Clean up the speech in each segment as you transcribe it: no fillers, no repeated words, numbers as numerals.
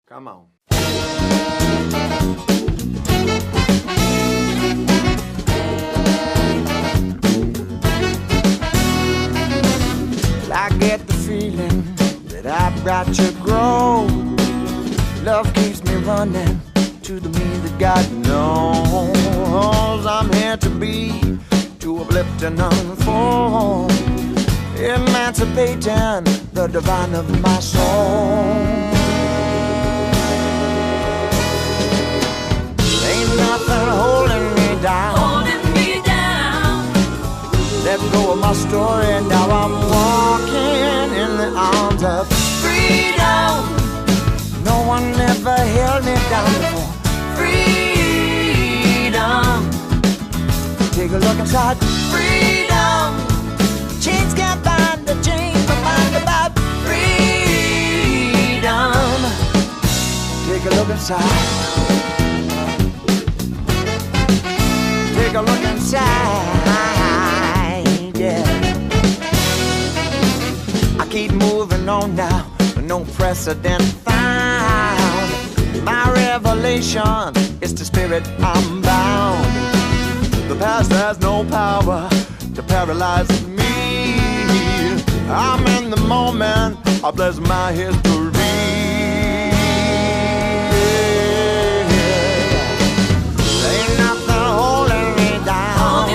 Come on. I get the feeling that I've got to grow. Love keeps me running to the me that God knows. I'm here to be, to uplift and unfold, emancipating the divine of my soul. Ain't nothing holding me down. Let go of my story, now I'm walking in the arms of freedom. No one ever held me down before. Freedom. Take a look inside. Freedom. Chains can't bind the chains my mind about freedom. Take a look inside. Take a look inside. Yeah. I keep moving on now, no precedent found. My revelation is the spirit I'm bound. The past has no power to paralyze me. I'm in the moment, I bless my history. Ain't nothing holding me down.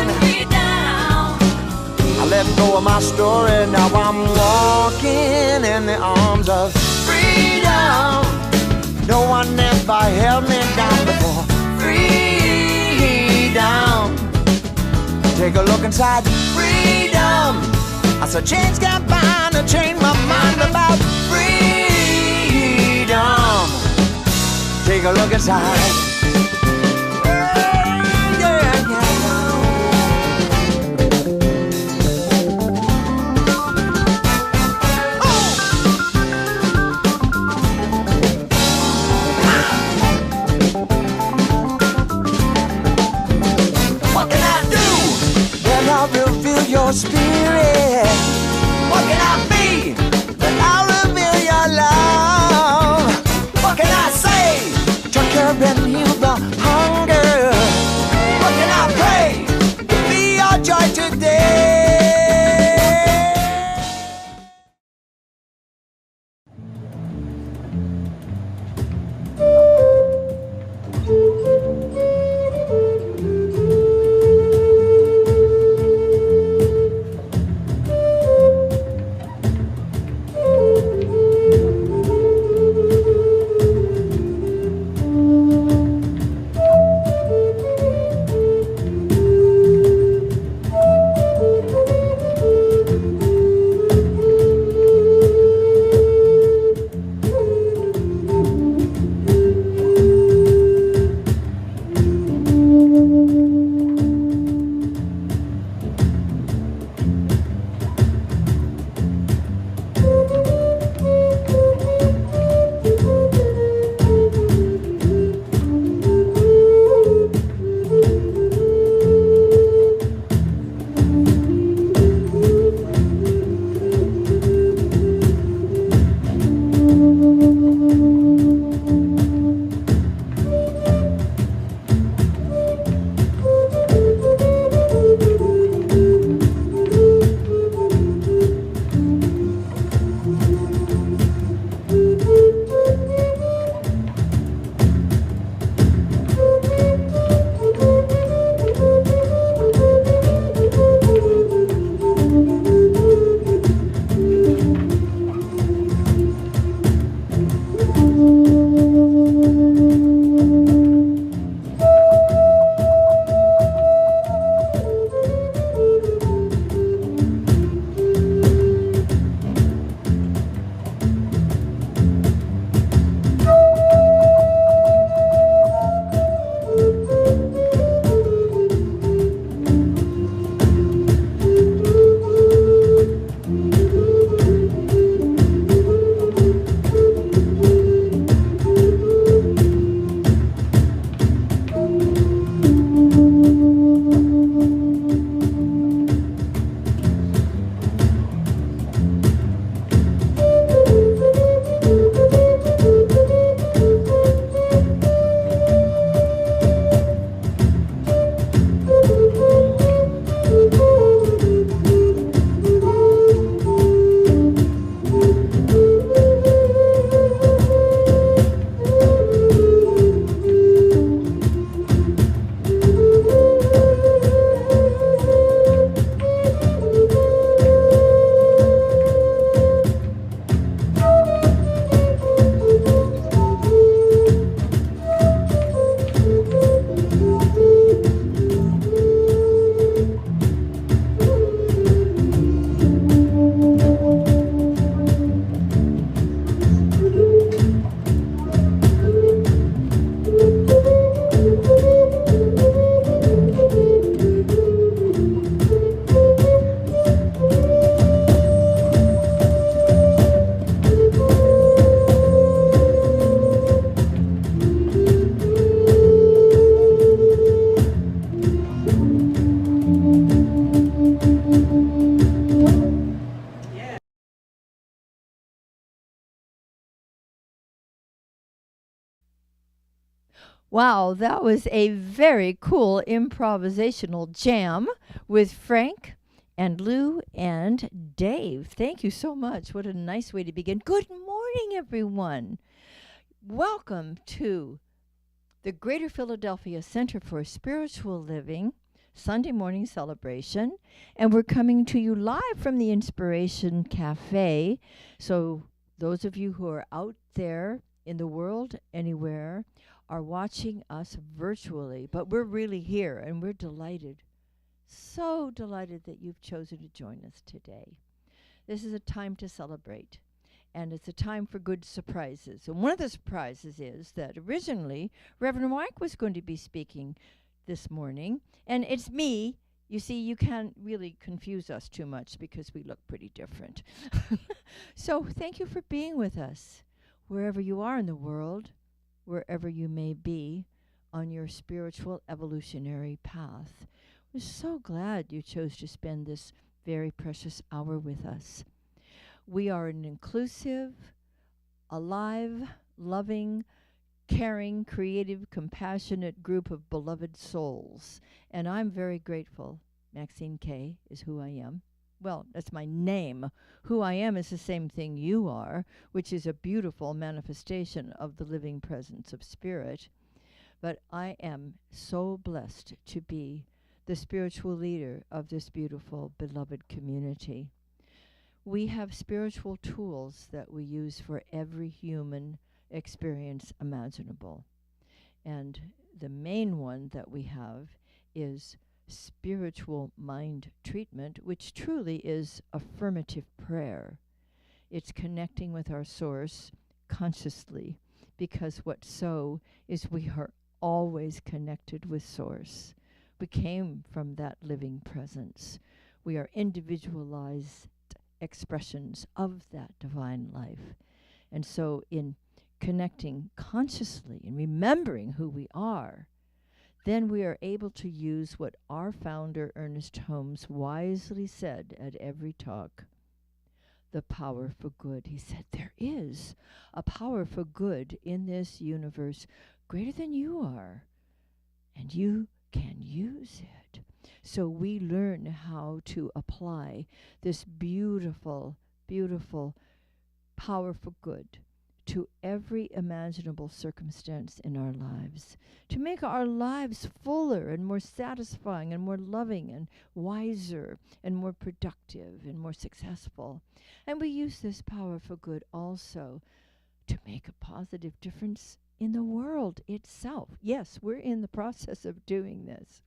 I let go of my story, now I'm walking in the arms of freedom. No one ever held me down before. Freedom. Take a look inside. Freedom. I said chains can't bind and chain my mind about freedom. Take a look inside. Your spirit, what can I be that I'll reveal your love? What can I say to curb and heal the hunger? What can I pray to be your joy today? Wow, that was a very cool improvisational jam with Frank and Lou and Dave. Thank you so much. What a nice way to begin. Good morning, everyone. Welcome to the Greater Philadelphia Center for Spiritual Living Sunday morning celebration. And we're coming to you live from the Inspiration Cafe. So, those of you who are out there in the world, anywhere, are watching us virtually, but we're really here and we're delighted, so delighted that you've chosen to join us today. This is a time to celebrate, and it's a time for good surprises. And one of the surprises is that originally Reverend Mike was going to be speaking this morning, and it's me. You see, you can't really confuse us too much because we look pretty different. So thank you for being with us, wherever you are in the world, wherever you may be on your spiritual evolutionary path. We're so glad you chose to spend this very precious hour with us. We are an inclusive, alive, loving, caring, creative, compassionate group of beloved souls. And I'm very grateful. Maxine Kaye is who I am. Well, that's my name. Who I am is the same thing you are, which is a beautiful manifestation of the living presence of spirit. But I am so blessed to be the spiritual leader of this beautiful, beloved community. We have spiritual tools that we use for every human experience imaginable. And the main one that we have is spiritual mind treatment, which truly is affirmative prayer. It's connecting with our source consciously, because what's so is we are always connected with source. We came from that living presence. We are individualized expressions of that divine life. And so in connecting consciously and remembering who we are, then we are able to use what our founder, Ernest Holmes, wisely said at every talk, the power for good. He said, there is a power for good in this universe greater than you are, and you can use it. So we learn how to apply this beautiful, beautiful power for good to every imaginable circumstance in our lives, to make our lives fuller and more satisfying and more loving and wiser and more productive and more successful. And we use this power for good also to make a positive difference in the world itself. Yes, we're in the process of doing this.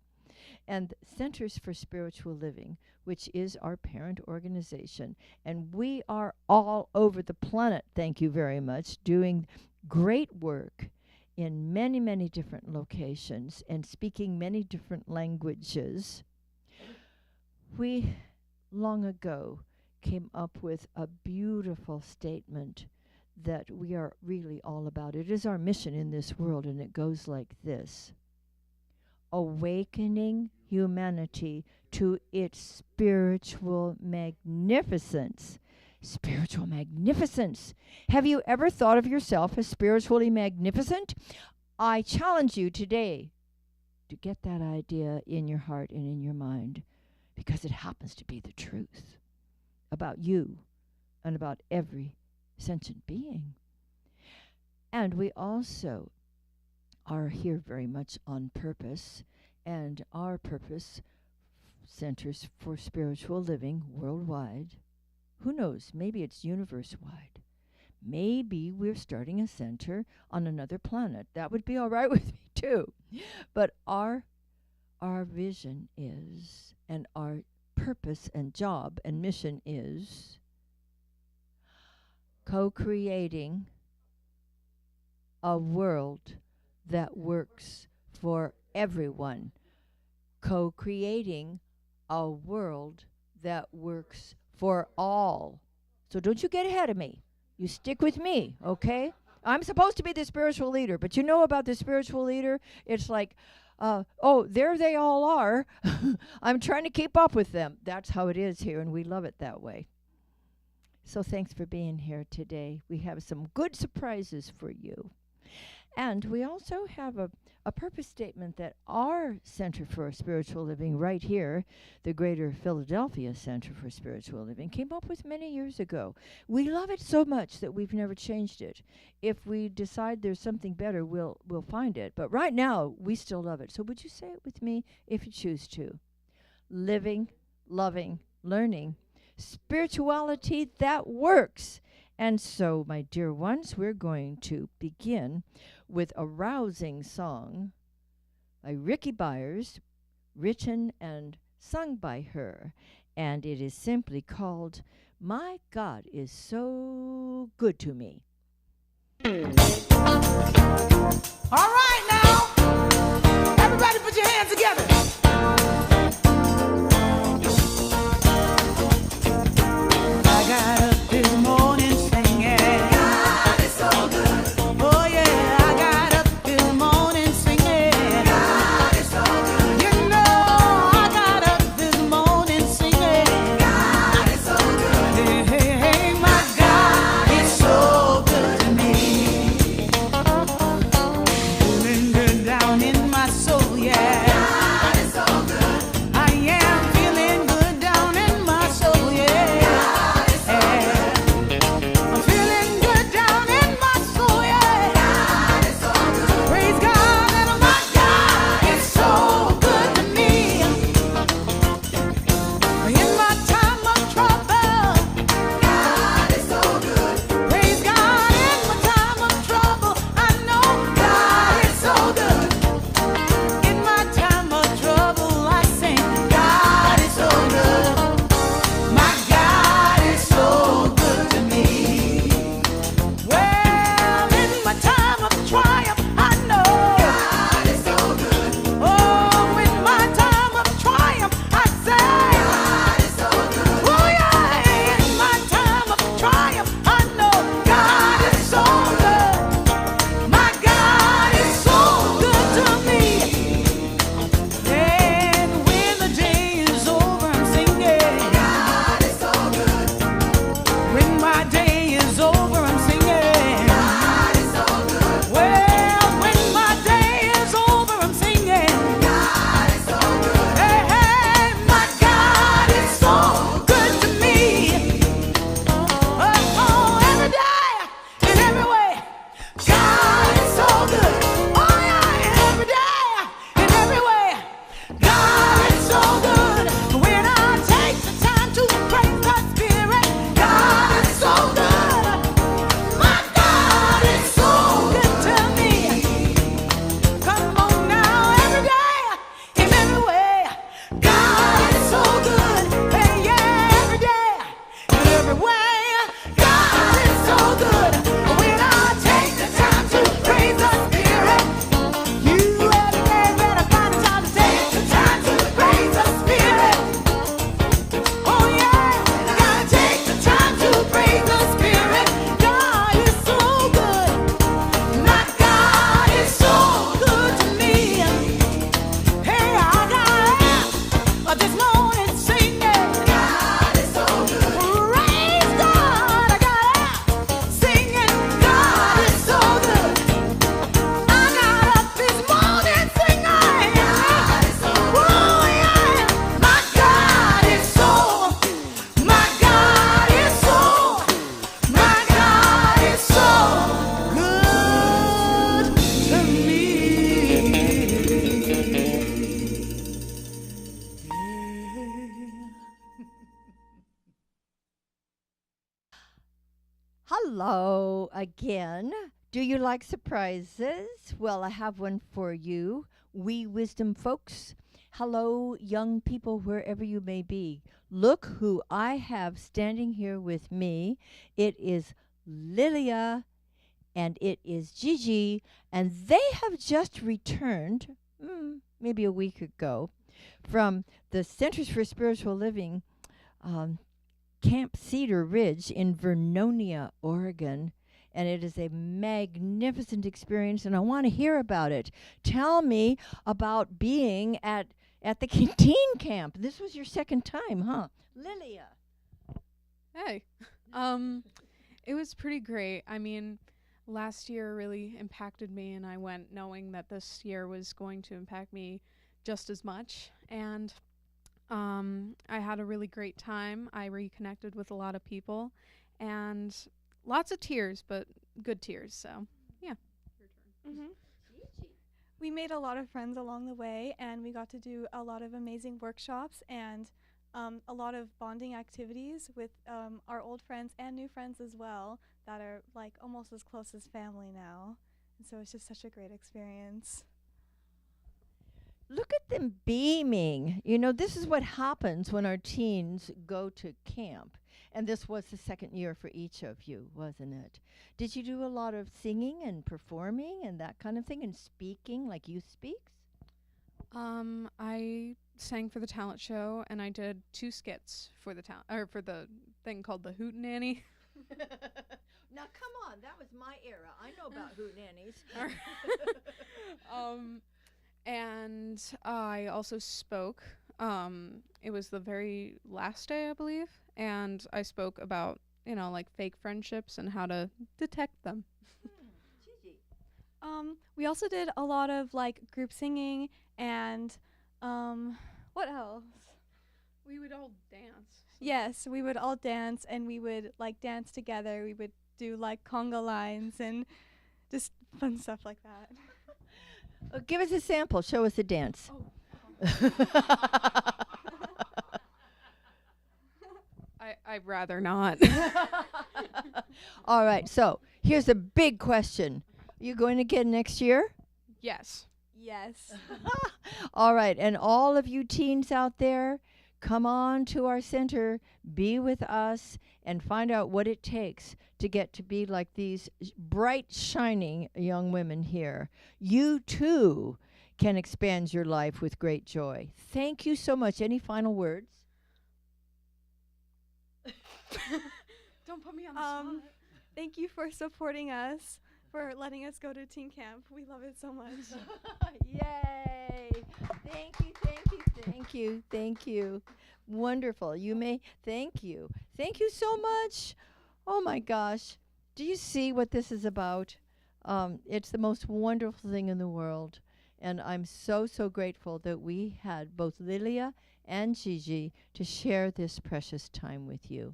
And Centers for Spiritual Living, which is our parent organization, and we are all over the planet, thank you very much, doing great work in many, many different locations and speaking many different languages. We, long ago, came up with a beautiful statement that we are really all about. It is our mission in this world, and it goes like this: awakening humanity to its spiritual magnificence. Spiritual magnificence. Have you ever thought of yourself as spiritually magnificent? I challenge you today to get that idea in your heart and in your mind, because it happens to be the truth about you and about every sentient being. And we also are here very much on purpose, and our purpose, Centers for Spiritual Living worldwide, who knows, maybe it's universe-wide. Maybe we're starting a center on another planet. That would be all right with me too. But our vision is, and our purpose and job and mission is co-creating a world that works for everyone. Co-creating a world that works for all. So don't you get ahead of me. You stick with me, okay? I'm supposed to be the spiritual leader, but you know about the spiritual leader? It's like, oh, there they all are. I'm trying to keep up with them. That's how it is here, and we love it that way. So thanks for being here today. We have some good surprises for you. And we also have a purpose statement that our Center for Spiritual Living right here, the Greater Philadelphia Center for Spiritual Living, came up with many years ago. We love it so much that we've never changed it. If we decide there's something better, we'll find it. But right now, we still love it. So would you say it with me if you choose to? Living, loving, learning, spirituality that works. And so, my dear ones, we're going to begin with a rousing song by Ricky Byers, written and sung by her. And it is simply called, My God is So Good to Me. All right now, everybody put your hands together. I got up this morning singing, God is so good. Oh yeah, I got up this morning singing, God is so good. You know, I got up this morning singing, God is so good. Hey, hey, hey, my God is so good to me. Feeling good down in my soul, yeah. God is so good. I am feeling good down in my soul, yeah. God is so good. I'm feeling good down in my soul, yeah. God is so good. Praise God, and my God is so good to me. In my time of trouble, God is so good. Praise God, in my time of trouble, I know God is so good. In my time of trouble, I sing, God is so good. My God is so good to me. Well, in my time of triumph, I know God is so good. Oh, in my time of triumph, I say, God is so good. Oh, yeah, in my time of triumph, I know God is so good. My God is so good to me. And when the day is over, I'm singing, God is so good. When my day is over, I'm singing, God is so good. Well, when my day is over, I'm singing, God is so good. Hey, hey, my God is so good to me. Oh, every day, in every way, God is so good. Oh, yeah, every day, in every way, God is so good. When I take the time to praise the Spirit, God is so good. My God is so good to me. Come on now, every day, in every way, God is so good. Hey, yeah, every day, in every way, God is so good. When I take the time to praise the Spirit, you every day better find the time to take the time to praise the Spirit. Oh yeah, you gotta take the time to praise the Spirit. God is so good. My God is so good to me. Hey, I got up this morning singing, God is so good. Praise God, I got up singing, God is so good. I got up this morning singing, God is so good. Oh yeah, my God is so, my God is so, my God is so good to me. Hello again. Do you like surprises? Well, I have one for you. We wisdom folks. Hello, young people, wherever you may be. Look who I have standing here with me. It is Lilia and it is Gigi, and they have just returned, maybe a week ago, from the Centers for Spiritual Living Camp Cedar Ridge in Vernonia, Oregon. And it is a magnificent experience, and I want to hear about it. Tell me about being at the teen camp. This was your second time, huh? Lilia. Hey. It was pretty great. I mean, last year really impacted me, and I went knowing that this year was going to impact me just as much. And I had a really great time. I reconnected with a lot of people, and lots of tears, but good tears. So, yeah. Hmm. We made a lot of friends along the way, and we got to do a lot of amazing workshops and a lot of bonding activities with our old friends and new friends as well that are like almost as close as family now. And so it's just such a great experience. Look at them beaming. You know, this is what happens when our teens go to camp. And this was the second year for each of you, wasn't it? Did you do a lot of singing and performing and that kind of thing and speaking like youth speaks? I sang for the talent show, and I did 2 skits for the for the thing called the Hootenanny. Now, come on. That was my era. I know about hootenannies. And I also spoke. It was the very last day, I believe, and I spoke about, like fake friendships and how to detect them. Gigi. We also did a lot of like group singing and what else? We would all dance. Yes, we would all dance, and we would like dance together. We would do like conga lines and just fun stuff like that. Give us a sample. Show us a dance. I'd rather not. All right. So here's a big question. Are you going again next year? Yes. Yes. All right. And all of you teens out there, come on to our center, be with us, and find out what it takes to get to be like these bright, shining young women here. You too can expand your life with great joy. Thank you so much. Any final words? Don't put me on the spot. Thank you for supporting us, for letting us go to teen camp. We love it so much. Yay! Thank you, thank you, thank you, thank you. Wonderful. You may thank you. Thank you so much. Oh my gosh. Do you see what this is about? It's the most wonderful thing in the world. And I'm so, so grateful that we had both Lilia and Gigi to share this precious time with you.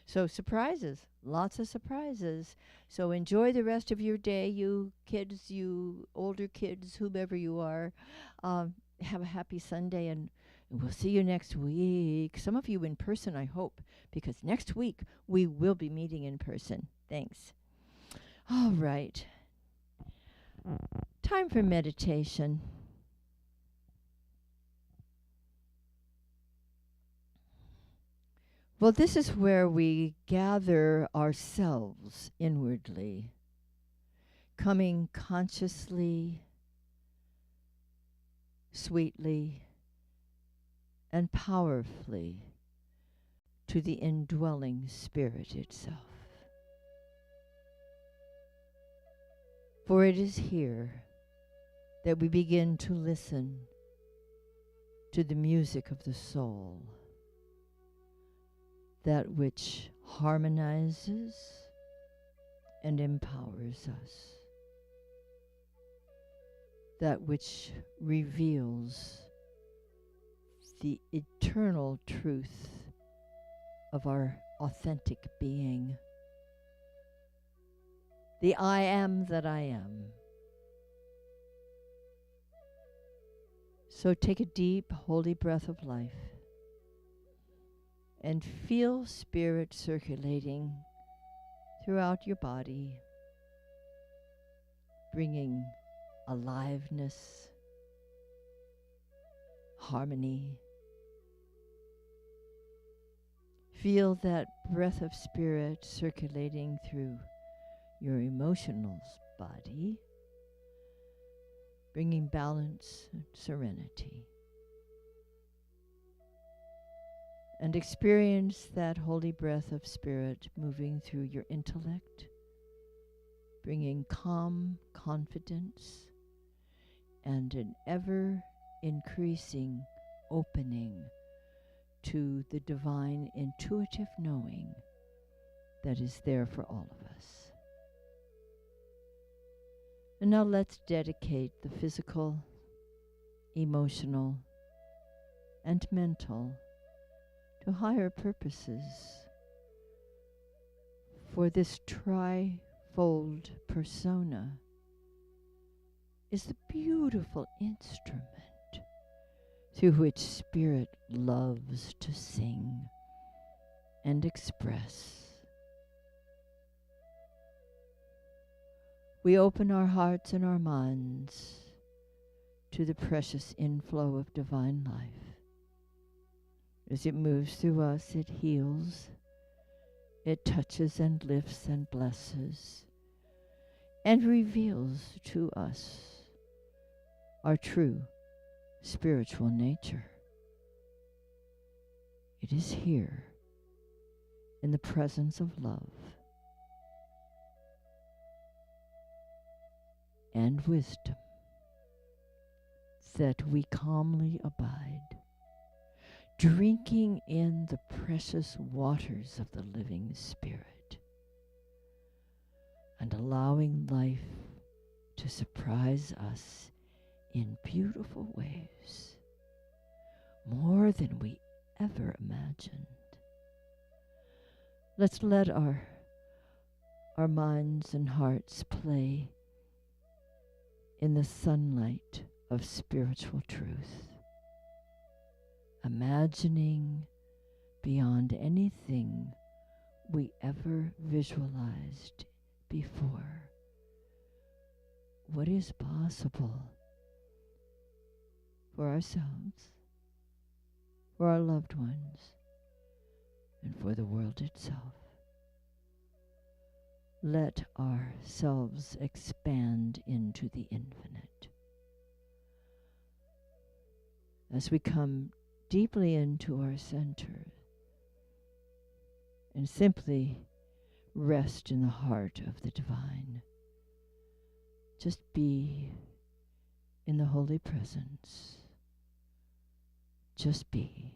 So surprises, lots of surprises. So enjoy the rest of your day, you kids, you older kids, whomever you are. Have a happy Sunday, and we'll see you next week. Some of you in person, I hope, because next week we will be meeting in person. Thanks. All right. Time for meditation. Well, this is where we gather ourselves inwardly, coming consciously, sweetly, and powerfully to the indwelling spirit itself. For it is here that we begin to listen to the music of the soul, that which harmonizes and empowers us, that which reveals the eternal truth of our authentic being, the I am that I am. So take a deep, holy breath of life and feel spirit circulating throughout your body, bringing aliveness, harmony. Feel that breath of spirit circulating through your emotional body, bringing balance and serenity. And experience that holy breath of spirit moving through your intellect, bringing calm, confidence, and an ever-increasing opening to the divine intuitive knowing that is there for all of us. And now let's dedicate the physical, emotional, and mental to higher purposes. For this trifold persona is the beautiful instrument through which Spirit loves to sing and express. We open our hearts and our minds to the precious inflow of divine life. As it moves through us, it heals, it touches and lifts and blesses, and reveals to us our true spiritual nature. It is here, in the presence of love and wisdom, that we calmly abide, drinking in the precious waters of the living Spirit and allowing life to surprise us in beautiful ways, more than we ever imagined. Let's let our minds and hearts play in the sunlight of spiritual truth, imagining beyond anything we ever visualized before what is possible for ourselves, for our loved ones, and for the world itself. Let ourselves expand into the infinite. As we come deeply into our center and simply rest in the heart of the divine, just be in the holy presence. Just be.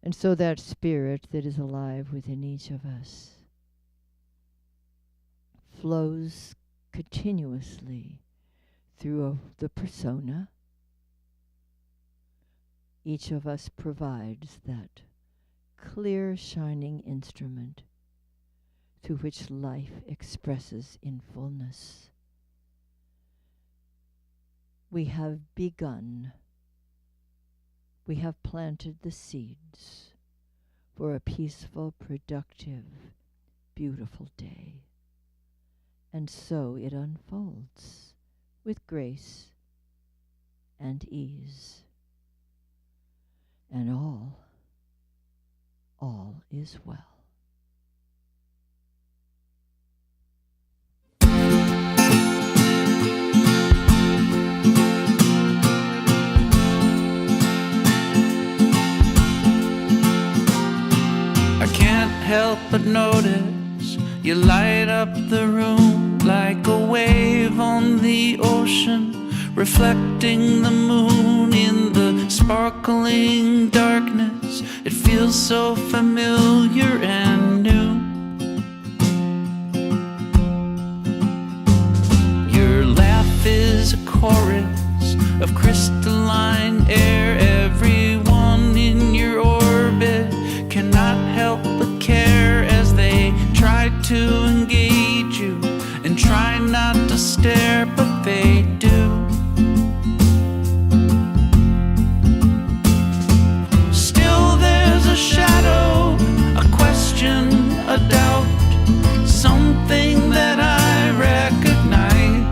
And so that spirit that is alive within each of us flows continuously through the persona. Each of us provides that clear, shining instrument through which life expresses in fullness. We have begun. We have planted the seeds for a peaceful, productive, beautiful day. And so it unfolds with grace and ease. And all is well. Help but notice you light up the room like a wave on the ocean, reflecting the moon in the sparkling darkness. It feels so familiar and new. Your laugh is a chorus of crystalline air. Everyone in your orbit cannot help but care as they try to engage you and try not to stare, but they do. Still there's a shadow, a question, a doubt, something that I recognize.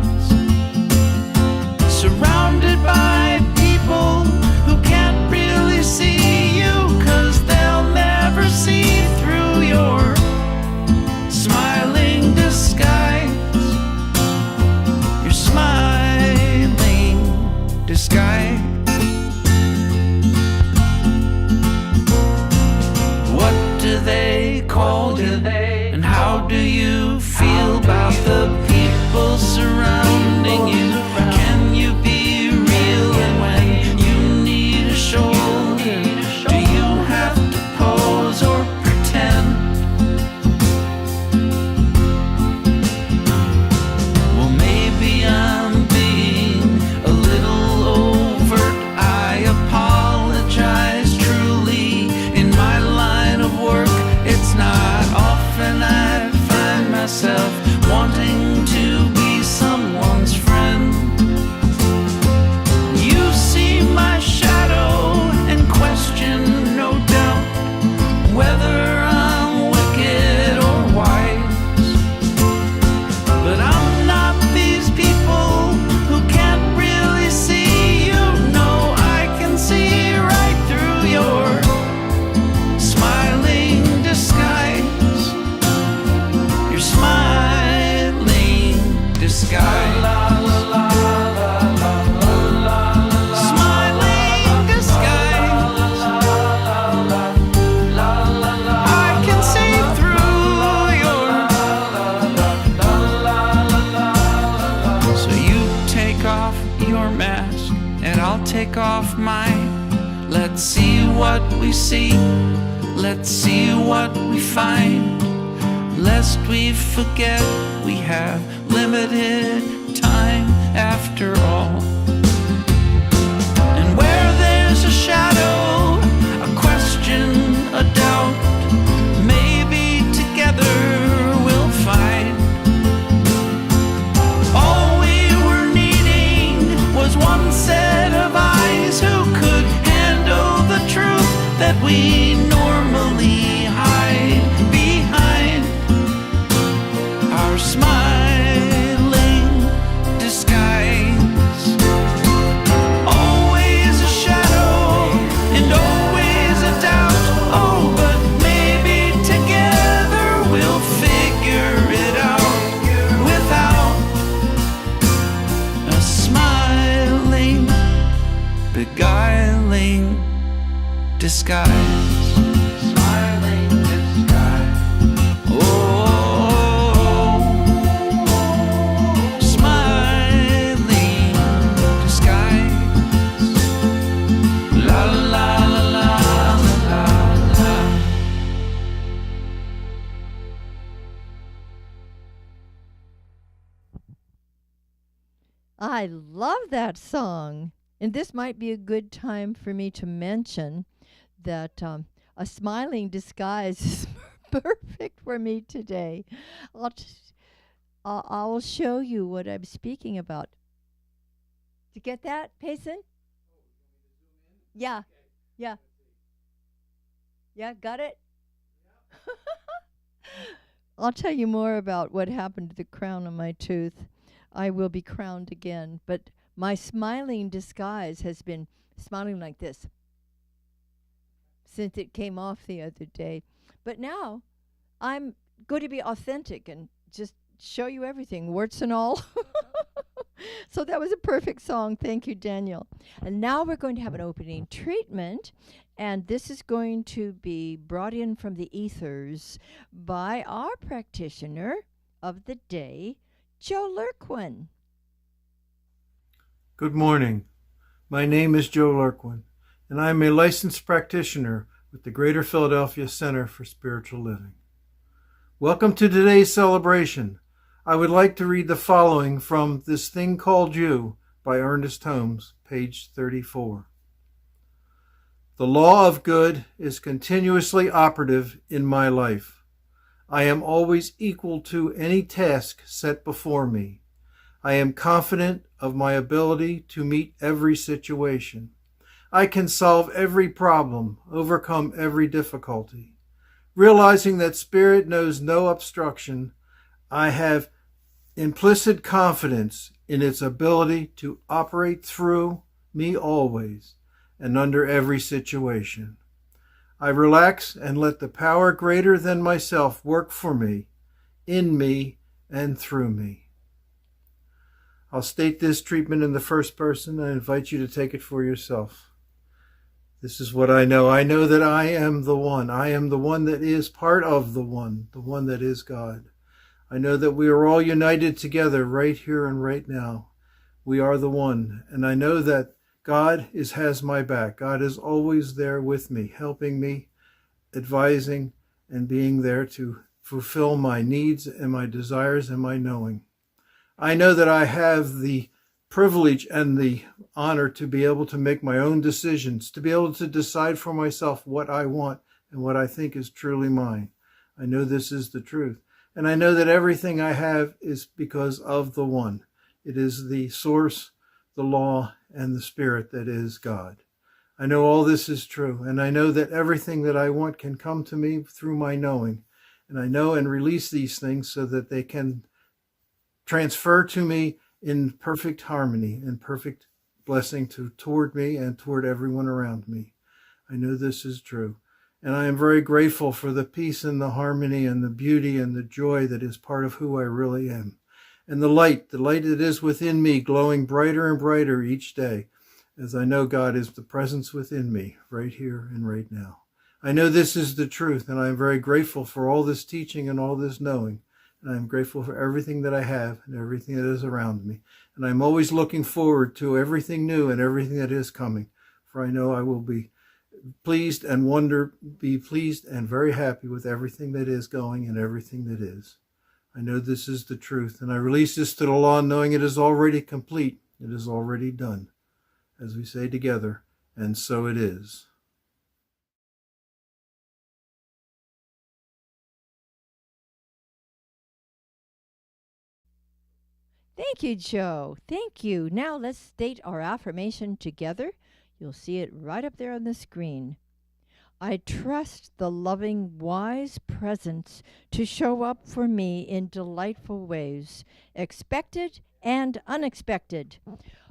Surrounded by people who can't really see you, 'cause they'll never see through your smiling disguise. Your smile Smiling disguise, I can see through your. So you take off your mask and I'll take off mine. Let's see what we see, let's see what we find. Lest we forget we have limited time after all. And where there's a shadow, a question, a doubt, maybe together we'll find. All we were needing was one set of eyes who could handle the truth that we normally hide behind our smiling disguise. Always a shadow and always a doubt. Oh, but maybe together we'll figure it out without a smiling, beguiling disguise. Smiling disguise. Oh, smiling disguise. La la la la la la. I love that song. And this might be a good time for me to mention that a smiling disguise is perfect for me today. I'll show you what I'm speaking about. Did you get that, Payson? Yeah. Yeah. Yeah, got it? I'll tell you more about what happened to the crown on my tooth. I will be crowned again, but my smiling disguise has been smiling like this since it came off the other day. But now I'm going to be authentic and just show you everything, warts and all. So that was a perfect song. Thank you, Daniel. And now we're going to have an opening treatment, and this is going to be brought in from the ethers by our practitioner of the day, Joe Lurquin. Good morning. My name is Joe Lurquin, and I am a licensed practitioner with the Greater Philadelphia Center for Spiritual Living. Welcome to today's celebration. I would like to read the following from This Thing Called You by Ernest Holmes, page 34. The law of good is continuously operative in my life. I am always equal to any task set before me. I am confident of my ability to meet every situation. I can solve every problem, overcome every difficulty. Realizing that Spirit knows no obstruction, I have implicit confidence in its ability to operate through me always and under every situation. I relax and let the power greater than myself work for me, in me, and through me. I'll state this treatment in the first person. I invite you to take it for yourself. This is what I know. I know that I am the one. I am the one that is part of the one that is God. I know that we are all united together right here and right now. We are the one. And I know that God has my back. God is always there with me, helping me, advising, and being there to fulfill my needs and my desires and my knowing. I know that I have the privilege and the honor to be able to make my own decisions, to be able to decide for myself what I want and what I think is truly mine. I know this is the truth. And I know that everything I have is because of the one. It is the source, the law, and the Spirit that is God. I know all this is true, and I know that everything that I want can come to me through my knowing. And I know and release these things so that they can transfer to me in perfect harmony and perfect blessing toward me and toward everyone around me. I know this is true. And I am very grateful for the peace and the harmony and the beauty and the joy that is part of who I really am. and the light that is within me, glowing brighter and brighter each day, as I know God is the presence within me right here and right now. I know this is the truth, and I am very grateful for all this teaching and all this knowing. And I am grateful for everything that I have and everything that is around me. And I'm always looking forward to everything new and everything that is coming, for I know I will be pleased and very happy with everything that is going and everything that is. I know this is the truth, and I release this to the law, knowing it is already complete. It is already done. As we say together, and so it is. Thank you, Joe. Thank you. Now let's state our affirmation together. You'll see it right up there on the screen. I trust the loving, wise presence to show up for me in delightful ways, expected and unexpected.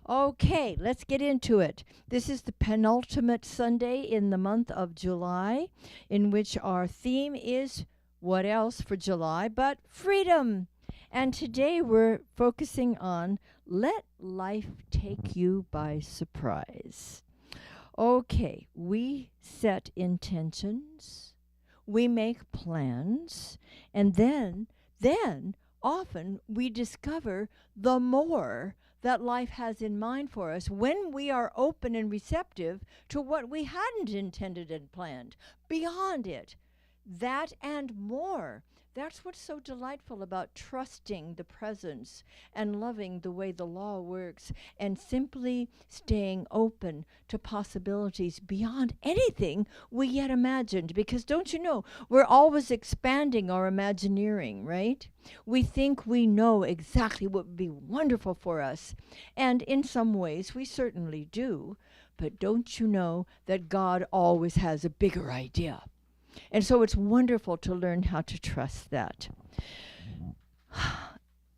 Okay, let's get into it. This is the penultimate Sunday in the month of July, in which our theme is what else for July but freedom. And today we're focusing on let life take you by surprise. Okay, we set intentions, we make plans, and then often we discover the more that life has in mind for us when we are open and receptive to what we hadn't intended and planned, beyond it, that and more. That's what's so delightful about trusting the presence and loving the way the law works and simply staying open to possibilities beyond anything we yet imagined. Because don't you know, we're always expanding our imagineering, right? We think we know exactly what would be wonderful for us. And in some ways, we certainly do. But don't you know that God always has a bigger idea? And so it's wonderful to learn how to trust that.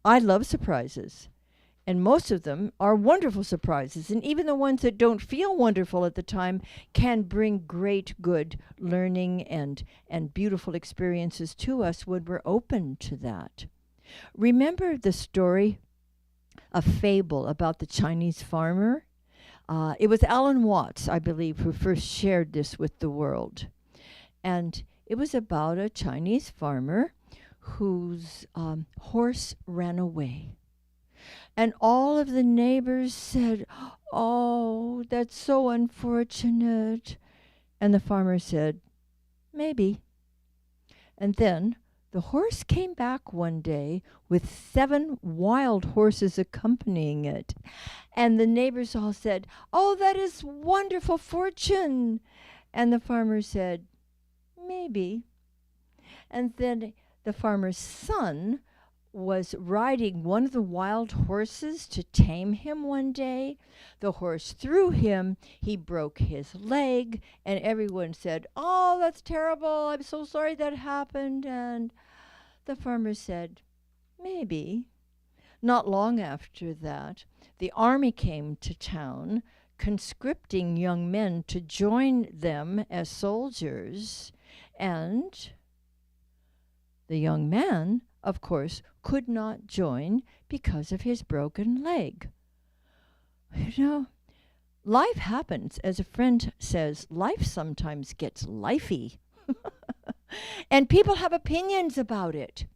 I love surprises, and most of them are wonderful surprises. And even the ones that don't feel wonderful at the time can bring great good learning and beautiful experiences to us when we're open to that. Remember the story, a fable about the Chinese farmer? It was Alan Watts, I believe, who first shared this with the world. And it was about a Chinese farmer whose horse ran away. And all of the neighbors said, "Oh, that's so unfortunate." And the farmer said, "Maybe." And then the horse came back one day with 7 wild horses accompanying it. And the neighbors all said, "Oh, that is wonderful fortune." And the farmer said, "Maybe." And then the farmer's son was riding one of the wild horses to tame him one day. The horse threw him, he broke his leg, and everyone said, "Oh, that's terrible, I'm so sorry that happened." And the farmer said, "Maybe." Not long after that, the army came to town, conscripting young men to join them as soldiers. And the young man, of course, could not join because of his broken leg. You know, life happens. As a friend says, life sometimes gets lifey. And people have opinions about it.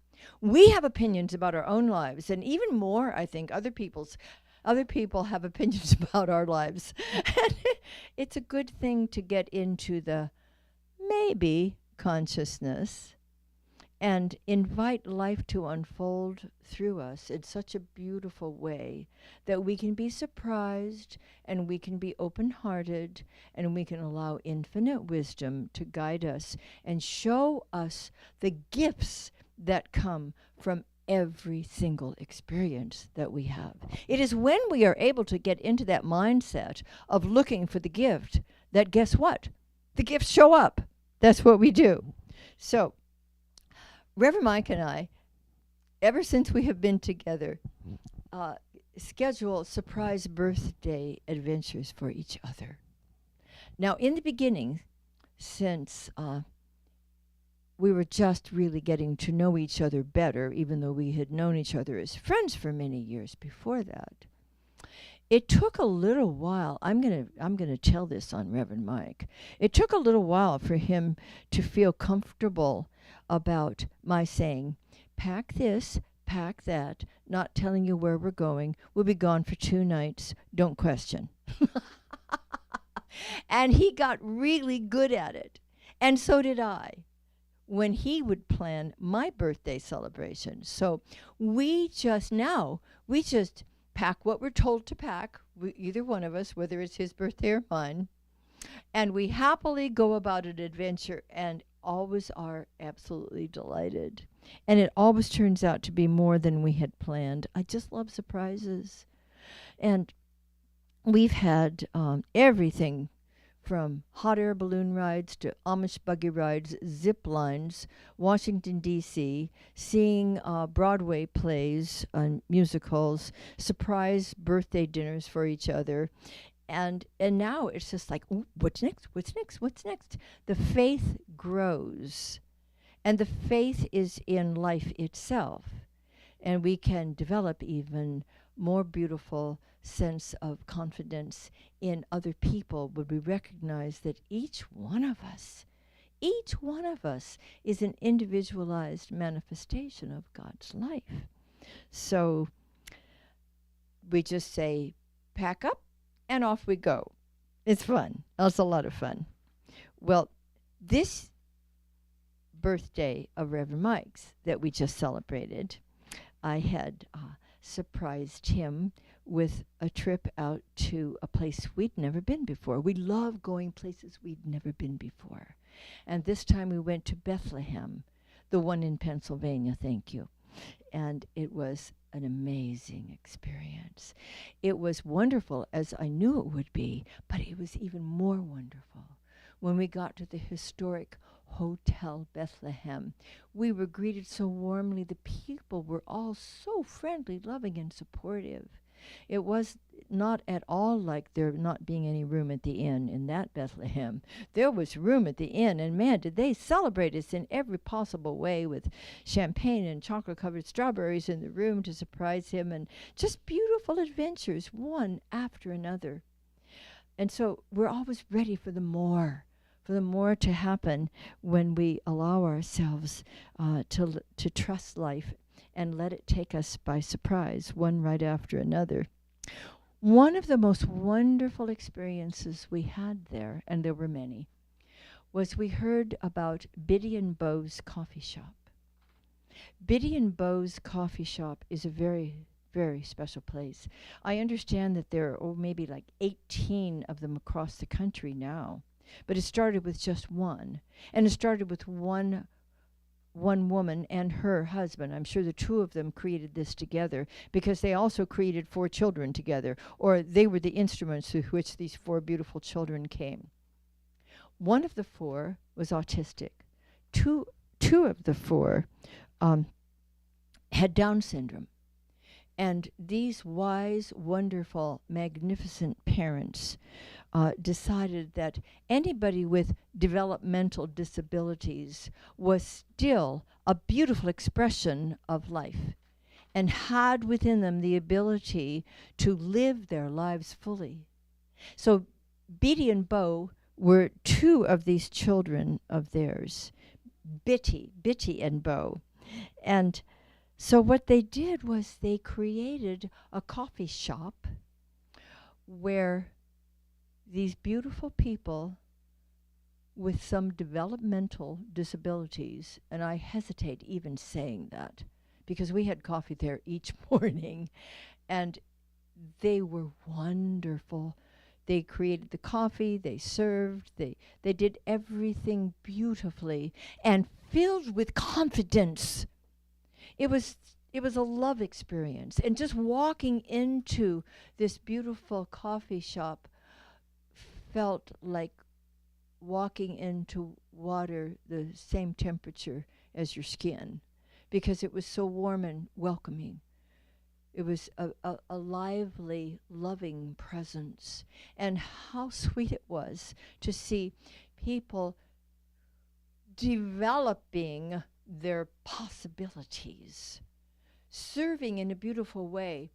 We have opinions about our own lives, and even more, I think, other people have opinions about our lives. And it's a good thing to get into the maybe consciousness and invite life to unfold through us in such a beautiful way that we can be surprised and we can be open-hearted and we can allow infinite wisdom to guide us and show us the gifts that come from every single experience that we have. It is when we are able to get into that mindset of looking for the gift that, guess what? The gifts show up. That's what we do. So, Reverend Mike and I, ever since we have been together, schedule surprise birthday adventures for each other. Now, in the beginning, since we were just really getting to know each other better, even though we had known each other as friends for many years before that. It took a little while. I'm gonna tell this on Reverend Mike. It took a little while for him to feel comfortable about my saying, pack this, pack that, not telling you where we're going. We'll be gone for 2 nights. Don't question. And he got really good at it. And so did I, when he would plan my birthday celebration. So we just pack what we're told to pack, either one of us, whether it's his birthday or mine, and we happily go about an adventure and always are absolutely delighted. And it always turns out to be more than we had planned. I just love surprises. And we've had everything from hot air balloon rides to Amish buggy rides, zip lines, Washington, D.C., seeing Broadway plays and musicals, surprise birthday dinners for each other. And now it's just like, ooh, what's next? What's next? What's next? The faith grows. And the faith is in life itself. And we can develop even more beautiful sense of confidence in other people when we recognize that each one of us is an individualized manifestation of God's life. So we just say, pack up, and off we go. It's fun. It's a lot of fun. Well, this birthday of Reverend Mike's that we just celebrated, I had surprised him with a trip out to a place we'd never been before. We love going places we'd never been before. And this time we went to Bethlehem, the one in Pennsylvania, thank you. And it was an amazing experience. It was wonderful, as I knew it would be, but it was even more wonderful when we got to the historic Hotel Bethlehem. We were greeted so warmly. The people were all so friendly, loving, and supportive. It was not at all like there not being any room at the inn in that Bethlehem. There was room at the inn, and man, did they celebrate us in every possible way with champagne and chocolate-covered strawberries in the room to surprise him, and just beautiful adventures, one after another. And so we're always ready for the more to happen when we allow ourselves to trust life and let it take us by surprise, one right after another. One of the most wonderful experiences we had there, and there were many, was we heard about Biddy and Beau's coffee shop. Biddy and Beau's coffee shop is a very, very special place. I understand that there are maybe like 18 of them across the country now. But it started with just one. And it started with one woman and her husband. I'm sure the two of them created this together because they also created 4 children together, or they were the instruments through which these 4 beautiful children came. One of the 4 was autistic. Two of the 4 had Down syndrome. And these wise, wonderful, magnificent parents decided that anybody with developmental disabilities was still a beautiful expression of life and had within them the ability to live their lives fully. So Biddy and Beau were 2 of these children of theirs, Bitty and Beau. And so what they did was they created a coffee shop where these beautiful people with some developmental disabilities, and I hesitate even saying that because we had coffee there each morning, and they were wonderful. They created the coffee, they served, they did everything beautifully and filled with confidence. It was a love experience. And just walking into this beautiful coffee shop felt like walking into water the same temperature as your skin because it was so warm and welcoming. It was a lively, loving presence. And how sweet it was to see people developing their possibilities, serving in a beautiful way,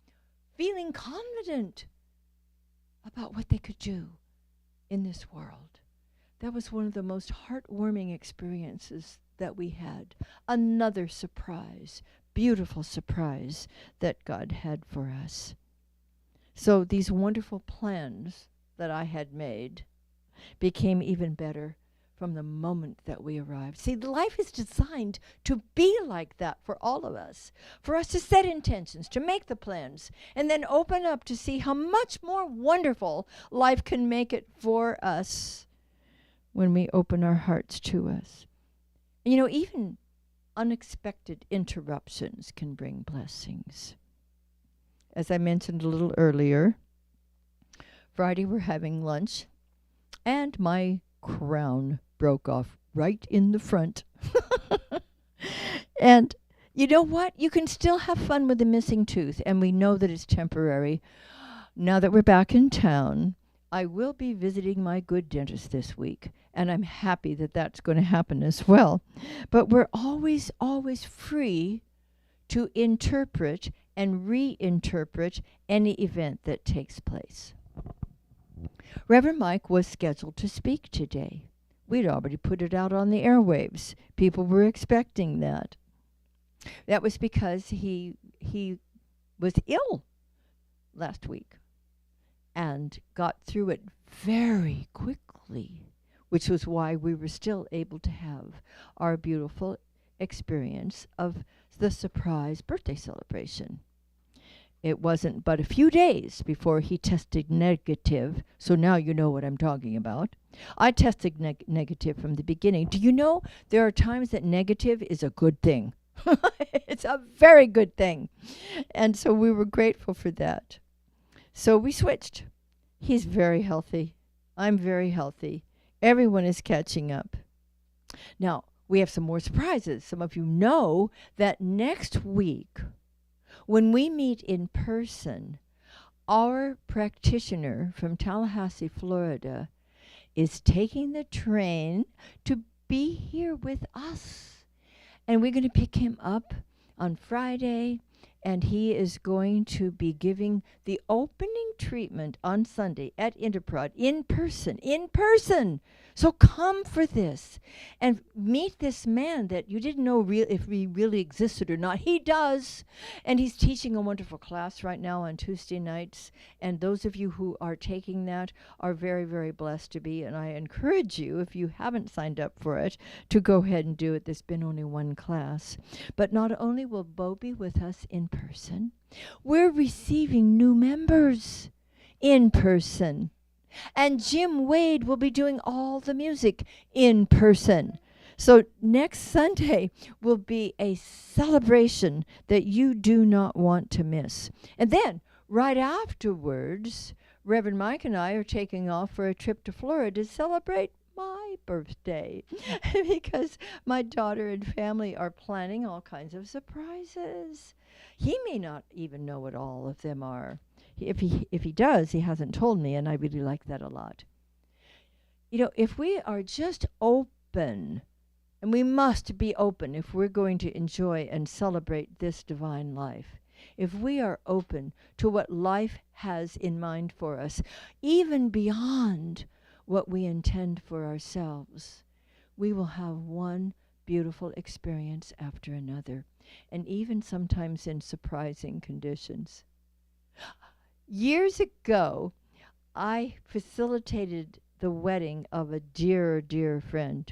feeling confident about what they could do in this world. That was one of the most heartwarming experiences that we had. Another surprise, beautiful surprise that God had for us. So these wonderful plans that I had made became even better from the moment that we arrived. See, life is designed to be like that for all of us, for us to set intentions, to make the plans, and then open up to see how much more wonderful life can make it for us when we open our hearts to us. You know, even unexpected interruptions can bring blessings. As I mentioned a little earlier, Friday we're having lunch, and my crown broke off right in the front. And you know what? You can still have fun with the missing tooth, and we know that it's temporary. Now that we're back in town, I will be visiting my good dentist this week, and I'm happy that that's going to happen as well. But we're always, always free to interpret and reinterpret any event that takes place. Reverend Mike was scheduled to speak today. We'd already put it out on the airwaves. People were expecting that. That was because he was ill last week and got through it very quickly, which was why we were still able to have our beautiful experience of the surprise birthday celebration. It wasn't but a few days before he tested negative, so now you know what I'm talking about. I tested negative from the beginning. Do you know there are times that negative is a good thing? It's a very good thing. And so we were grateful for that. So we switched. He's very healthy. I'm very healthy. Everyone is catching up. Now, we have some more surprises. Some of you know that next week, when we meet in person, our practitioner from Tallahassee, Florida, is taking the train to be here with us. And we're going to pick him up on Friday, and he is going to be giving the opening treatment on Sunday at Interprod in person. So come for this and meet this man that you didn't know if he really existed or not. He does. And he's teaching a wonderful class right now on Tuesday nights. And those of you who are taking that are very, very blessed to be. And I encourage you, if you haven't signed up for it, to go ahead and do it. There's been only one class. But not only will Bo be with us in person, we're receiving new members in person. And Jim Wade will be doing all the music in person. So next Sunday will be a celebration that you do not want to miss. And then right afterwards, Reverend Mike and I are taking off for a trip to Florida to celebrate my birthday because my daughter and family are planning all kinds of surprises. He may not even know what all of them are. If he does, he hasn't told me, and I really like that a lot. You know, if we are just open, and we must be open if we're going to enjoy and celebrate this divine life, if we are open to what life has in mind for us, even beyond what we intend for ourselves, we will have one beautiful experience after another, and even sometimes in surprising conditions. Years ago, I facilitated the wedding of a dear, dear friend.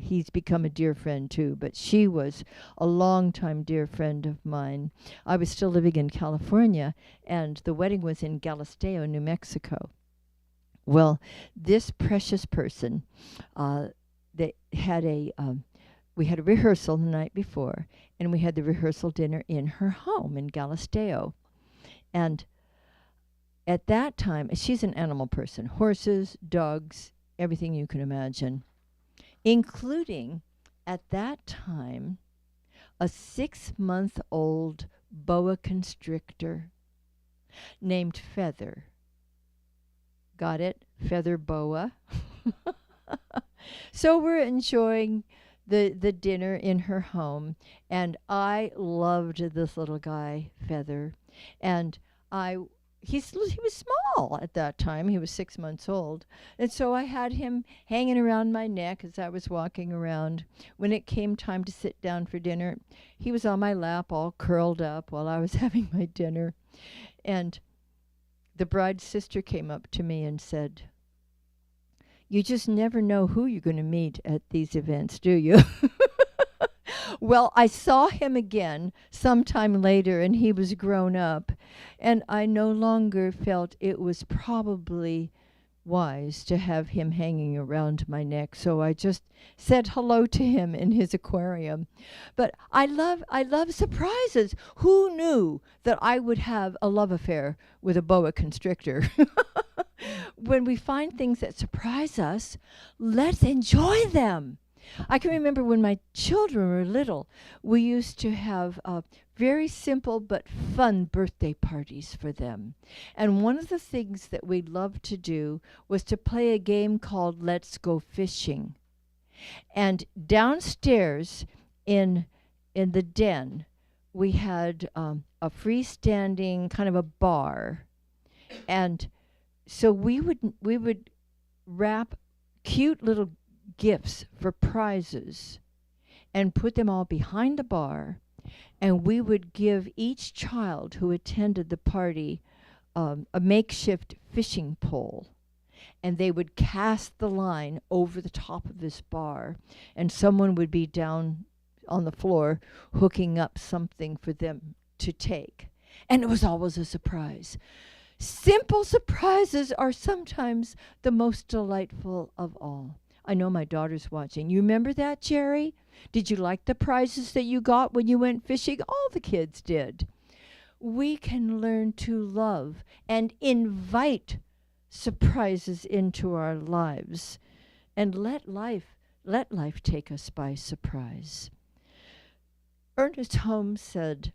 He's become a dear friend too, but she was a longtime dear friend of mine. I was still living in California, and the wedding was in Galisteo, New Mexico. Well, this precious person, we had a rehearsal the night before, and we had the rehearsal dinner in her home in Galisteo. And at that time, she's an animal person, horses, dogs, everything you can imagine, including, at that time, a 6-month-old boa constrictor named Feather. Got it? Feather boa. So we're enjoying the dinner in her home, and I loved this little guy, Feather, and he was small at that time. He was 6 months old, and so I had him hanging around my neck as I was walking around. When it came time to sit down for dinner, he was on my lap, all curled up, while I was having my dinner, and the bride's sister came up to me and said, "You just never know who you're going to meet at these events, do you?" Well, I saw him again sometime later, and he was grown up, and I no longer felt it was probably wise to have him hanging around my neck, so I just said hello to him in his aquarium. But I love surprises. Who knew that I would have a love affair with a boa constrictor? When we find things that surprise us, let's enjoy them. I can remember when my children were little, we used to have very simple but fun birthday parties for them. And one of the things that we loved to do was to play a game called Let's Go Fishing. And downstairs in the den, we had a freestanding kind of a bar. And so we would wrap cute little gifts for prizes and put them all behind the bar, and we would give each child who attended the party a makeshift fishing pole, and they would cast the line over the top of this bar, and someone would be down on the floor hooking up something for them to take, and it was always a surprise. Simple surprises are sometimes the most delightful of all. I know my daughter's watching. You remember that, Jerry? Did you like the prizes that you got when you went fishing? All the kids did. We can learn to love and invite surprises into our lives, and let life take us by surprise. Ernest Holmes said,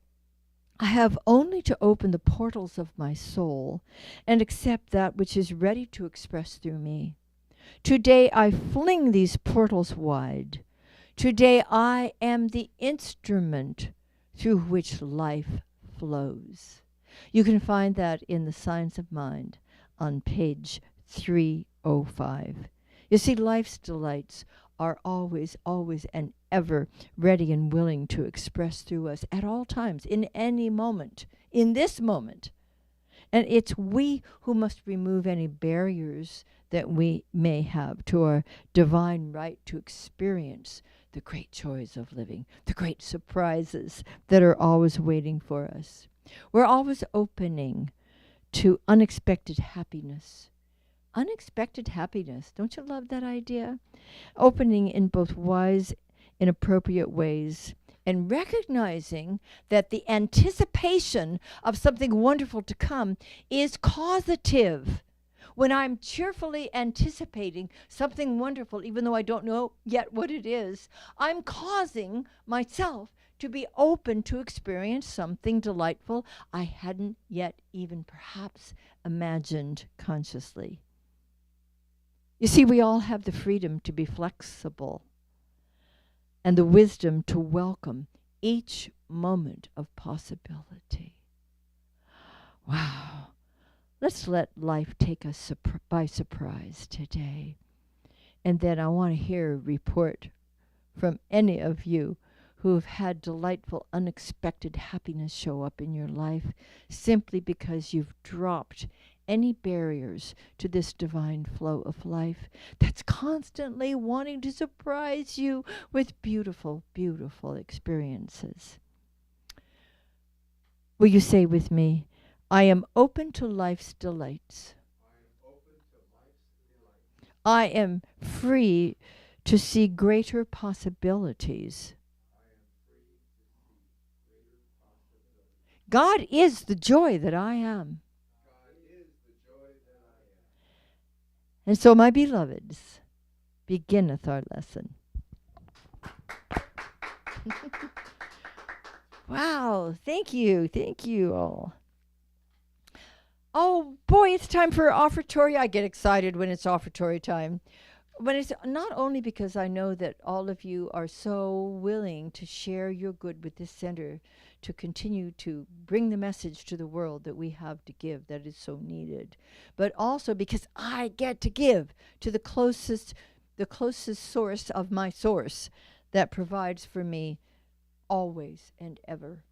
"I have only to open the portals of my soul and accept that which is ready to express through me. Today I fling these portals wide. Today I am the instrument through which life flows." You can find that in the Science of Mind on page 305. You see, life's delights are always, always, and ever ready and willing to express through us at all times, in any moment, in this moment. And it's we who must remove any barriers that we may have to our divine right to experience the great joys of living, the great surprises that are always waiting for us. We're always opening to unexpected happiness. Unexpected happiness. Don't you love that idea? Opening in both wise and appropriate ways, and recognizing that the anticipation of something wonderful to come is causative. When I'm cheerfully anticipating something wonderful, even though I don't know yet what it is, I'm causing myself to be open to experience something delightful I hadn't yet even perhaps imagined consciously. You see, we all have the freedom to be flexible and the wisdom to welcome each moment of possibility. Wow. Let's let life take us by surprise today. And then I want to hear a report from any of you who have had delightful, unexpected happiness show up in your life simply because you've dropped any barriers to this divine flow of life that's constantly wanting to surprise you with beautiful, beautiful experiences. Will you say with me, I am open to life's delights. I am free to see greater possibilities. God is the joy that I am. And so, my beloveds, beginneth our lesson. Wow, thank you all. Oh boy, it's time for offertory. I get excited when it's offertory time. but it's not only because I know that all of you are so willing to share your good with this center to continue to bring the message to the world that we have to give that is so needed, but also because I get to give to the closest source of my source that provides for me always and ever.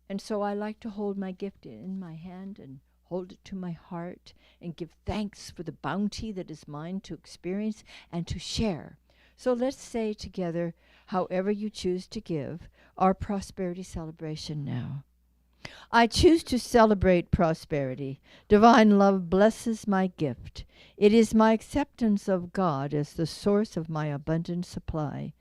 And so I like to hold my gift in my hand and hold it to my heart and give thanks for the bounty that is mine to experience and to share. So let's say together, however you choose to give, our prosperity celebration now. I choose to celebrate prosperity. Divine love blesses my gift. It is my acceptance of God as the source of my abundant supply.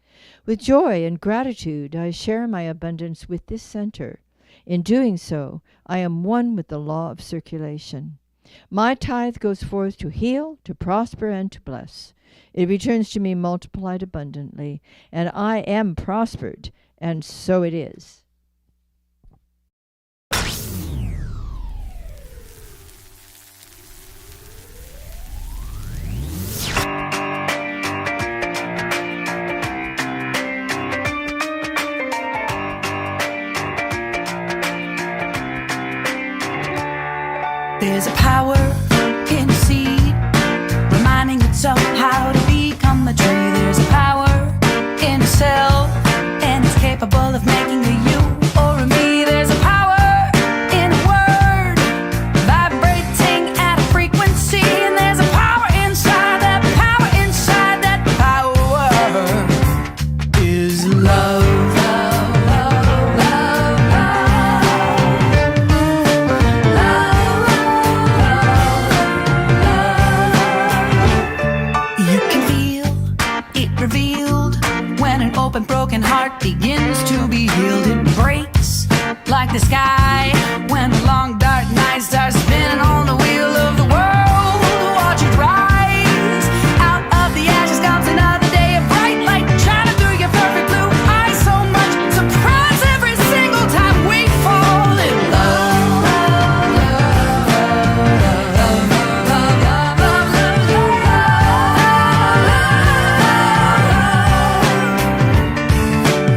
With joy and gratitude, I share my abundance with this center. In doing so, I am one with the law of circulation. My tithe goes forth to heal, to prosper, and to bless. It returns to me multiplied abundantly, and I am prospered, and so it is. There's a power in the seed, reminding itself how to become a tree. There's a power in a cell, and it's capable of making a you or a me. There's a power in a word, vibrating at a frequency. And there's a power inside that power, inside that power is love. Open broken heart begins to be healed. It breaks like the sky when the long dark night starts spinning on the wheel of the world. Watch it rise out of the ashes, comes another day, a bright light shining through your perfect blue eyes. So much surprise every single time we fall in love.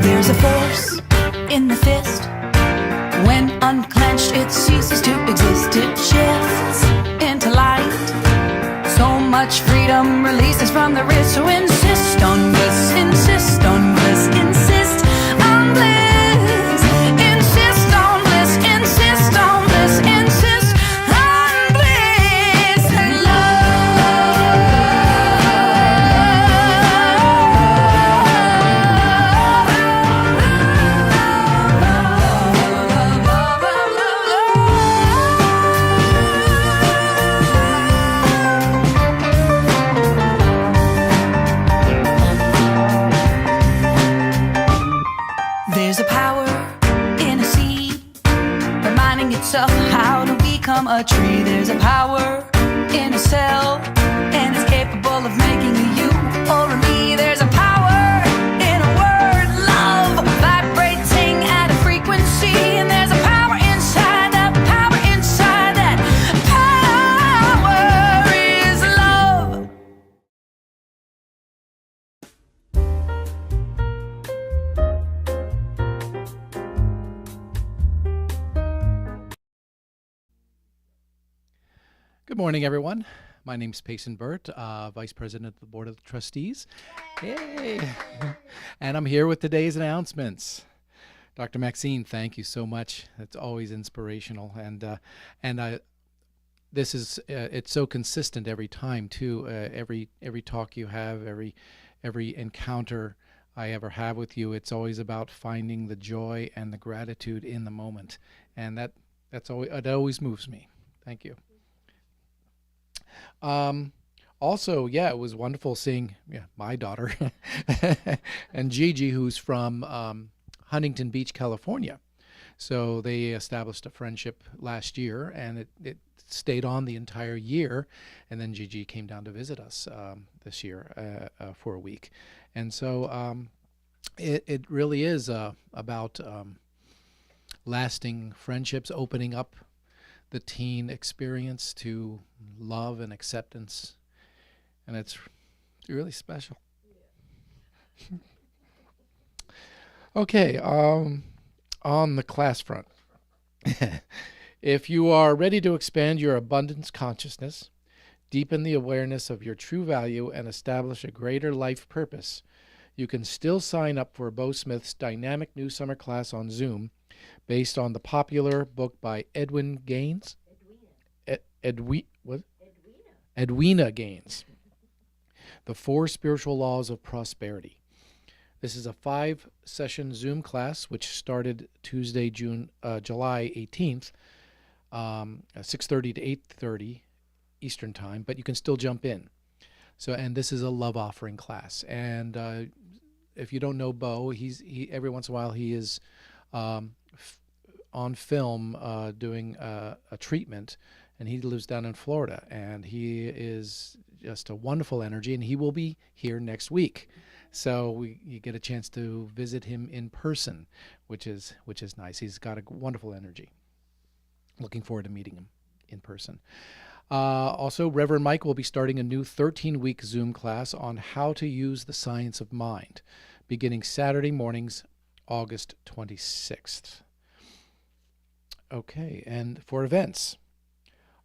There's a force in the fist. When unclenched, it ceases to exist. It shifts into light. So much freedom releases from the wrist. So insist on bliss, insist on bliss, insist on bliss, insist on bliss, insist on bliss, insist on bliss and There's a power in a seed, reminding itself how to become a tree. There's a power in a cell, and it's capable of making a you or a me. There's a power in a word, love, vibrating at a frequency. And there's a power inside that power, inside that power is love. Good morning, everyone. My name's Payson Burt, Vice President of the Board of Trustees. Yay! And I'm here with today's announcements. Dr. Maxine, thank you so much. It's always inspirational, and this is it's so consistent every time too. Every talk you have, every encounter I ever have with you, it's always about finding the joy and the gratitude in the moment, and that always moves me. Thank you. Also, it was wonderful seeing my daughter and Gigi, who's from Huntington Beach, California. So they established a friendship last year, and it stayed on the entire year. And then Gigi came down to visit us this year for a week. And so it really is about lasting friendships, opening up the teen experience to love and acceptance, and it's be really special. Okay, on the class front. If you are ready to expand your abundance consciousness, deepen the awareness of your true value, and establish a greater life purpose, you can still sign up for Bo Smith's dynamic new summer class on Zoom based on the popular book by Edwin Gaines. Edwina Gaines. The 4 Spiritual Laws of Prosperity. This is a 5-session Zoom class which started Tuesday, July 18th, 6:30 to 8:30 Eastern Time, but you can still jump in. So, and this is a love offering class. And if you don't know Bo, he every once in a while he is on film doing a treatment, and he lives down in Florida, and he is just a wonderful energy, and he will be here next week. So you get a chance to visit him in person, which is nice. He's got a wonderful energy. Looking forward to meeting him in person. Also, Reverend Mike will be starting a new 13-week Zoom class on how to use the science of mind, beginning Saturday mornings, August 26th. Okay, and for events,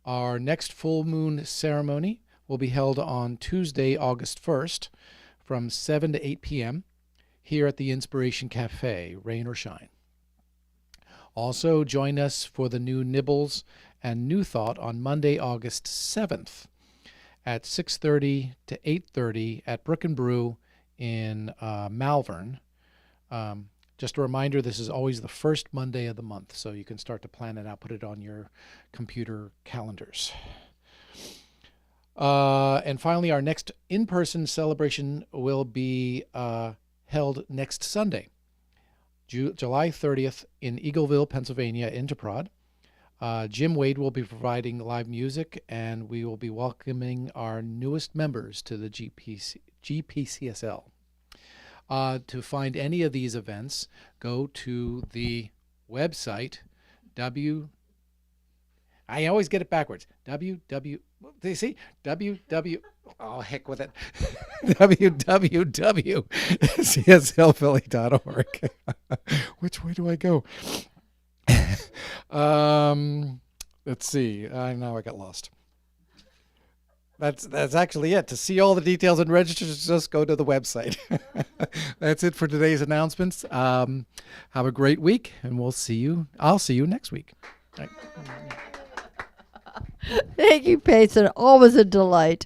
our next full moon ceremony will be held on Tuesday, August 1st, from 7 to 8 p.m. here at the Inspiration Cafe, rain or shine. Also, join us for the new Nibbles and New Thought on Monday, August 7th at 6:30 to 8:30 at Brook and Brew in Malvern. Just a reminder, this is always the first Monday of the month, so you can start to plan it out, put it on your computer calendars. And finally, our next in-person celebration will be held next Sunday, July 30th in Eagleville, Pennsylvania, Interprod. Jim Wade will be providing live music, and we will be welcoming our newest members to the GPCSL. To find any of these events, go to the website, I always get it backwards. Oh, heck with it. www.cslphilly.org. Which way do I go? Let's see. Now I got lost. That's actually it. To see all the details and register, just go to the website. That's it for today's announcements. Have a great week, and I'll see you next week. Right. Thank you, Payson. Always a delight.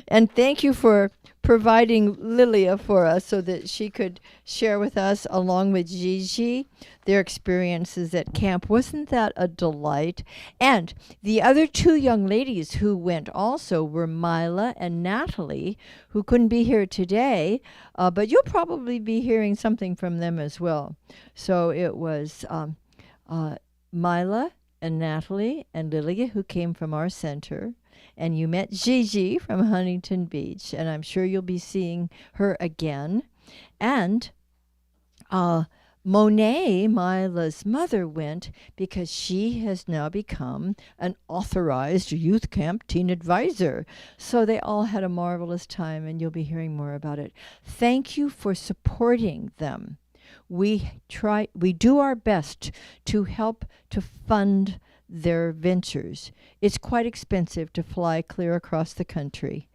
And thank you for providing Lilia for us so that she could share with us, along with Gigi, their experiences at camp. Wasn't that a delight? And the other 2 young ladies who went also were Mila and Natalie, who couldn't be here today, but you'll probably be hearing something from them as well. So it was Mila and Natalie and Lilia, who came from our center, and you met Gigi from Huntington Beach, and I'm sure you'll be seeing her again. And Monet, Mila's mother, went because she has now become an authorized youth camp teen advisor. So they all had a marvelous time, and you'll be hearing more about it. Thank you for supporting them. We do our best to help to fund their ventures. It's quite expensive to fly clear across the country,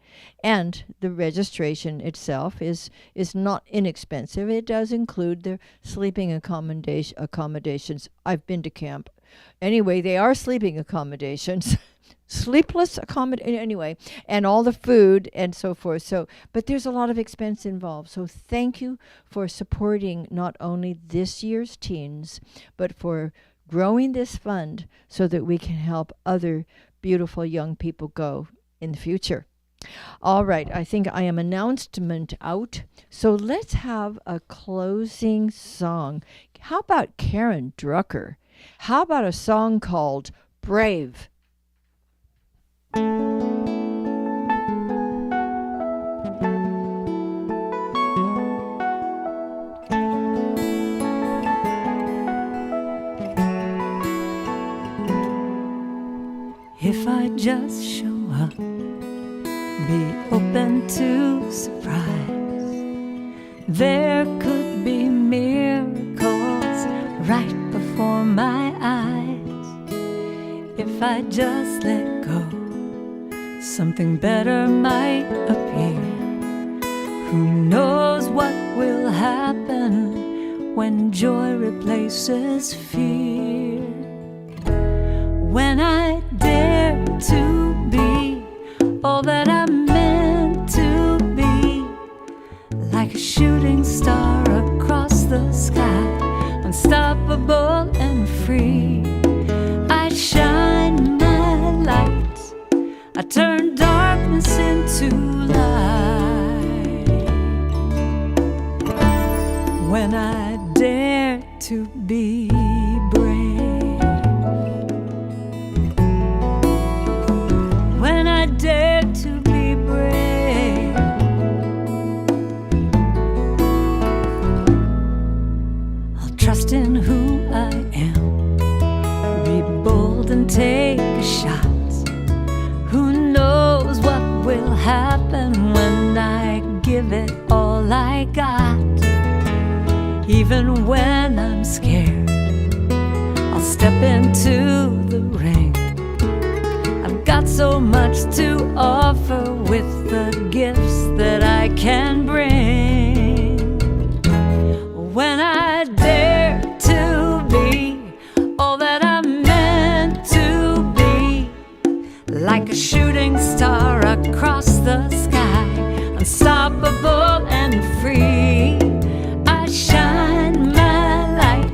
and the registration itself is not inexpensive. It does include their sleeping accommodations. I've been to camp. Anyway, they are sleeping accommodations. Sleepless accommodation anyway, and all the food and so forth. So, but there's a lot of expense involved. So thank you for supporting not only this year's teens, but for growing this fund so that we can help other beautiful young people go in the future. All right, I think I am announcement out. So let's have a closing song. How about Karen Drucker? How about a song called Brave? If I just show up be open to surprise. There could be miracles right before my eyes. If I just let go, something better might appear. Who knows what will happen when joy replaces fear? When I dare to be all that I'm meant to be, like a shooting star across the sky, unstoppable and free. I shine my light, I turn darkness into light. When I dare to be brave, when I dare to be brave, I'll trust in who I am, be bold and take a shot. Who knows what will happen when I give it all I got? Even when I'm scared, I'll step into the ring. I've got so much to offer with the gifts that I can bring. When I dare to be all that I'm meant to be, like a shooting star across the sky, unstoppable and free. I shine my light,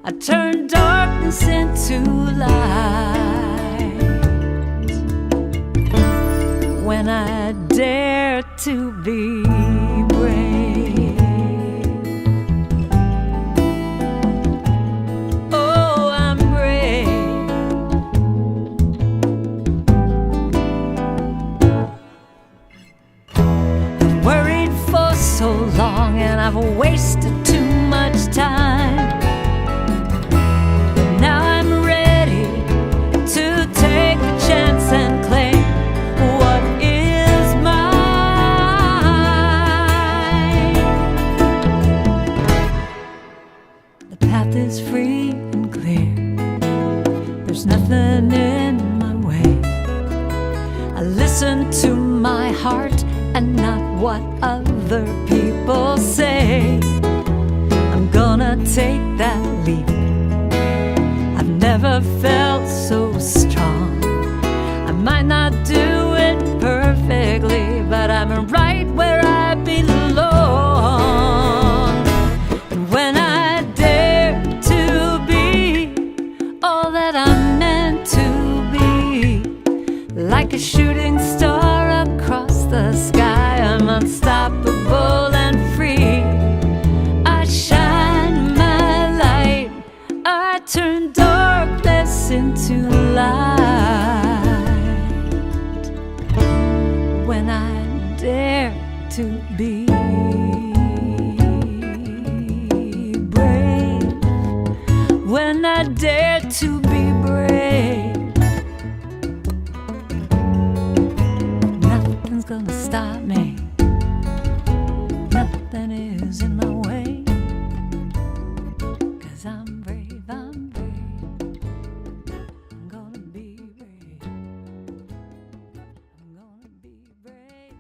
I turn darkness into light. When I dare to be brave, oh, I'm brave. I've worried for so long and I've wasted too much time. But now I'm ready to take a chance and claim what is mine. The path is free and clear, there's nothing in my way. I listen to my heart and not what other people say. I'm gonna take that leap. I've never felt so strong. I might not do it perfectly, but I'm right where I belong. And when I dare to be all that I'm meant to be, like a shooting star across the sky, I'm unstoppable and free. I shine my light, I turn darkness into light. When I dare to be brave, when I dare to be brave, nothing's gonna stop me. Nothing is in my way. 'Cause I'm brave, I'm brave. I'm gonna be brave. I'm gonna be brave.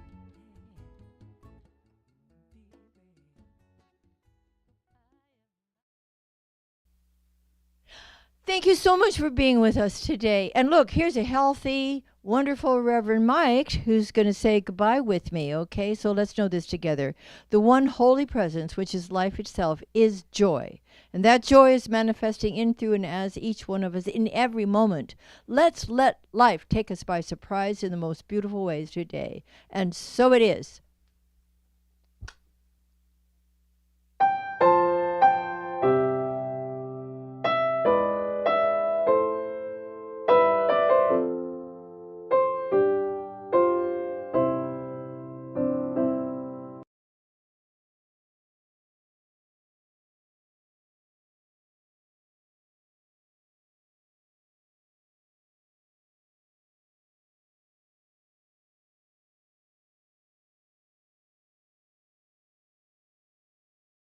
Thank you so much for being with us today. And look, here's a healthy, wonderful Reverend Mike who's going to say goodbye with me, okay? So let's know this together. The one holy presence, which is life itself, is joy. And that joy is manifesting in, through, and as each one of us in every moment. Let's let life take us by surprise in the most beautiful ways today. And so it is.